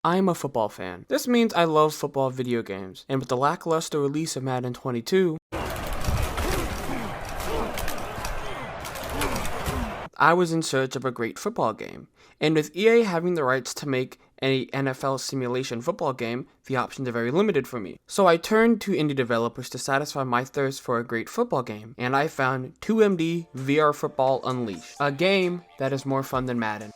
I'm a football fan. This means I love football video games, and with the lackluster release of Madden 22, I was in search of a great football game. And with EA having the rights to make an NFL simulation football game, the options are very limited for me. So I turned to indie developers to satisfy my thirst for a great football game, and I found 2MD VR Football Unleashed, a game that is more fun than Madden.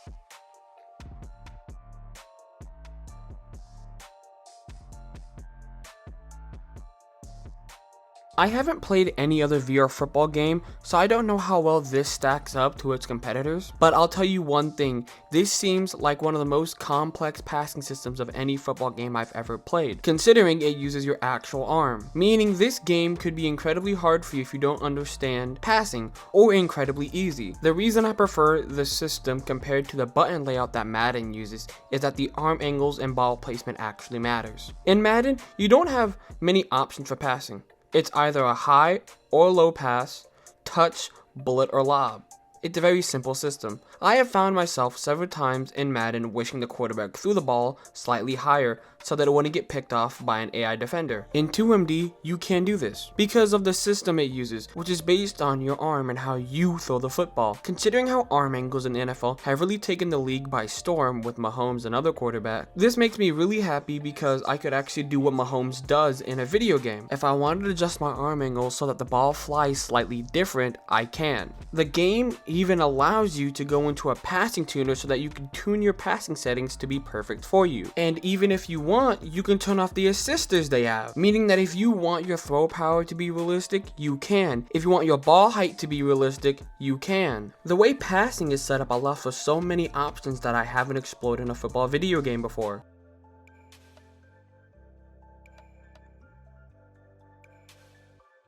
I haven't played any other VR football game, so I don't know how well this stacks up to its competitors, but I'll tell you one thing, this seems like one of the most complex passing systems of any football game I've ever played, considering it uses your actual arm, meaning this game could be incredibly hard for you if you don't understand passing, or incredibly easy. The reason I prefer this system compared to the button layout that Madden uses is that the arm angles and ball placement actually matters. In Madden, you don't have many options for passing. It's either a high or low pass, touch, bullet, or lob. It's a very simple system. I have found myself several times in Madden wishing the quarterback threw the ball slightly higher so that it wouldn't get picked off by an AI defender. In 2MD, you can do this because of the system it uses, which is based on your arm and how you throw the football. Considering how arm angles in the NFL have really taken the league by storm with Mahomes and other quarterbacks, this makes me really happy because I could actually do what Mahomes does in a video game. If I wanted to adjust my arm angle so that the ball flies slightly different, I can. The game even allows you to go into a passing tuner so that you can tune your passing settings to be perfect for you. And even if you want, you can turn off the assisters they have, meaning that if you want your throw power to be realistic, you can. If you want your ball height to be realistic, you can. The way passing is set up allows for so many options that I haven't explored in a football video game before.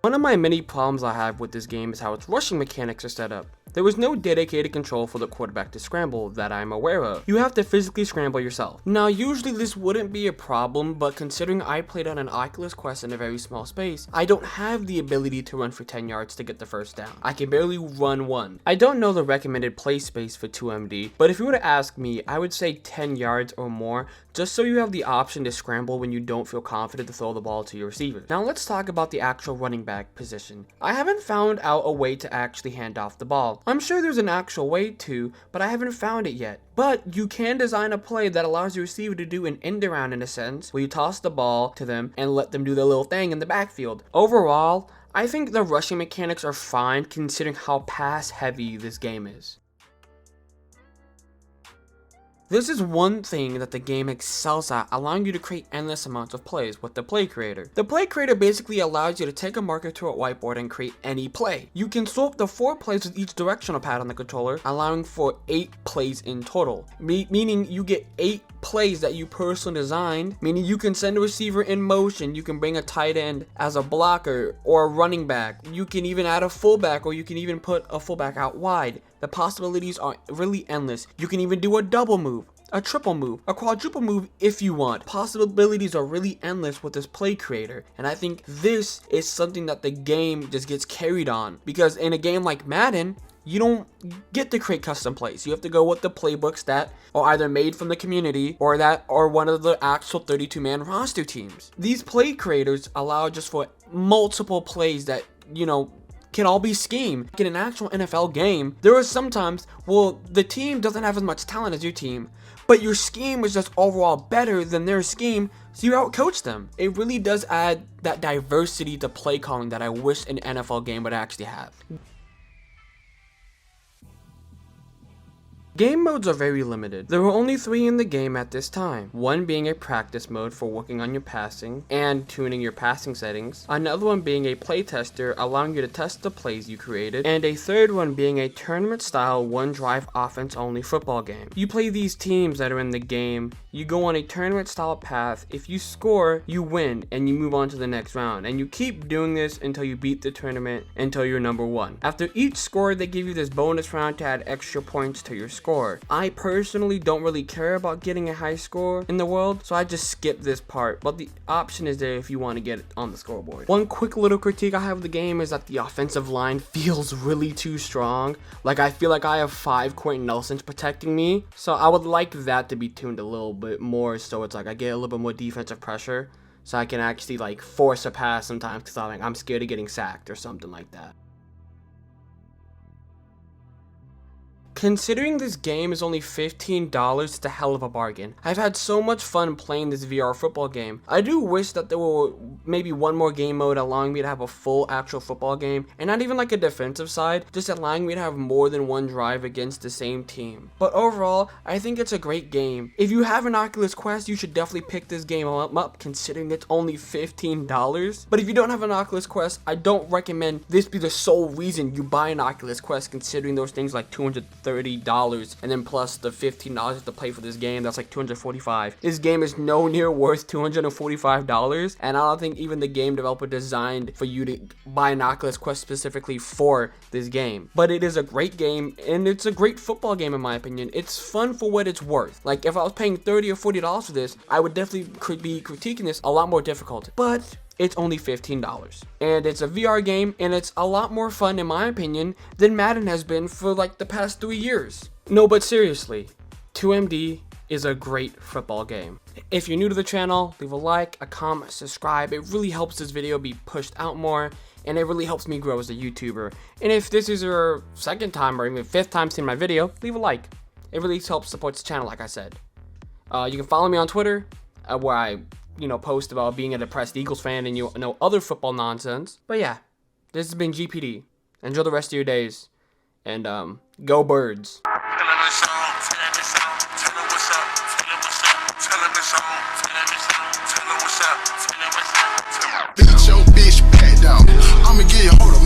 One of my many problems I have with this game is how its rushing mechanics are set up. There was no dedicated control for the quarterback to scramble that I'm aware of. You have to physically scramble yourself. Now usually this wouldn't be a problem, but considering I played on an Oculus Quest in a very small space, I don't have the ability to run for 10 yards to get the first down. I can barely run one. I don't know the recommended play space for 2MD, but if you were to ask me, I would say 10 yards or more, just so you have the option to scramble when you don't feel confident to throw the ball to your receiver. Now let's talk about the actual running back position. I haven't found out a way to actually hand off the ball. I'm sure there's an actual way to, but I haven't found it yet. But you can design a play that allows your receiver to do an end around in a sense, where you toss the ball to them and let them do their little thing in the backfield. Overall, I think the rushing mechanics are fine considering how pass heavy this game is. This is one thing that the game excels at, allowing you to create endless amounts of plays with the play creator. The play creator basically allows you to take a marker to a whiteboard and create any play. You can swap the 4 plays with each directional pad on the controller, allowing for 8 plays in total. Meaning you get 8 plays that you personally designed, meaning you can send a receiver in motion, you can bring a tight end as a blocker or a running back, you can even add a fullback, or you can even put a fullback out wide. The possibilities are really endless. You can even do a double move, a triple move, a quadruple move if you want. Possibilities are really endless with this play creator, and I think this is something that the game just gets carried on, because in a game like Madden, you don't get to create custom plays. You have to go with the playbooks that are either made from the community or that are one of the actual 32-man roster teams. These play creators allow just for multiple plays that, can all be scheme. In an actual NFL game, there are sometimes, well, the team doesn't have as much talent as your team, but your scheme is just overall better than their scheme, so you outcoach them. It really does add that diversity to play calling that I wish an NFL game would actually have. Game modes are very limited. There were only 3 in the game at this time. One being a practice mode for working on your passing and tuning your passing settings. Another one being a playtester, allowing you to test the plays you created. And a third one being a tournament style one-drive offense only football game. You play these teams that are in the game. You go on a tournament style path. If you score, you win and you move on to the next round. And you keep doing this until you beat the tournament, until you're number 1. After each score, they give you this bonus round to add extra points to your score. score. I personally don't really care about getting a high score in the world, so I just skip this part, but the option is there if you want to get it on the scoreboard. One quick little critique I have of the game is that the offensive line feels really too strong. Like, I feel like I have 5 Quentin Nelsons protecting me, so I would like that to be tuned a little bit more, so it's like I get a little bit more defensive pressure, so I can actually like force a pass sometimes because I'm scared of getting sacked or something like that. Considering this game is only $15, it's a hell of a bargain. I've had so much fun playing this VR football game. I do wish that there were maybe one more game mode allowing me to have a full actual football game, and not even like a defensive side, just allowing me to have more than one drive against the same team. But overall, I think it's a great game. If you have an Oculus Quest, you should definitely pick this game up considering it's only $15. But if you don't have an Oculus Quest, I don't recommend this be the sole reason you buy an Oculus Quest, considering those things like $230 and then plus the $15 to play for this game, that's like $245. This game is no near worth $245, and I don't think even the game developer designed for you to buy an Oculus Quest specifically for this game. But it is a great game, and it's a great football game in my opinion. It's fun for what it's worth. Like, if I was paying $30 or $40 for this, I would definitely be critiquing this a lot more difficult. But it's only $15, and it's a VR game, and it's a lot more fun in my opinion than Madden has been for like the past 3 years. No, but seriously, 2MD is a great football game. If you're new to the channel, leave a like, a comment, subscribe. It really helps this video be pushed out more, and it really helps me grow as a YouTuber. And if this is your second time or even 5th time seeing my video, leave a like. It really helps support this channel, like I said. You can follow me on Twitter, where I post about being a depressed Eagles fan and other football nonsense. But yeah, this has been GPD. Enjoy the rest of your days, and go Birds. Bitch, your bitch back down. I'ma get you hold of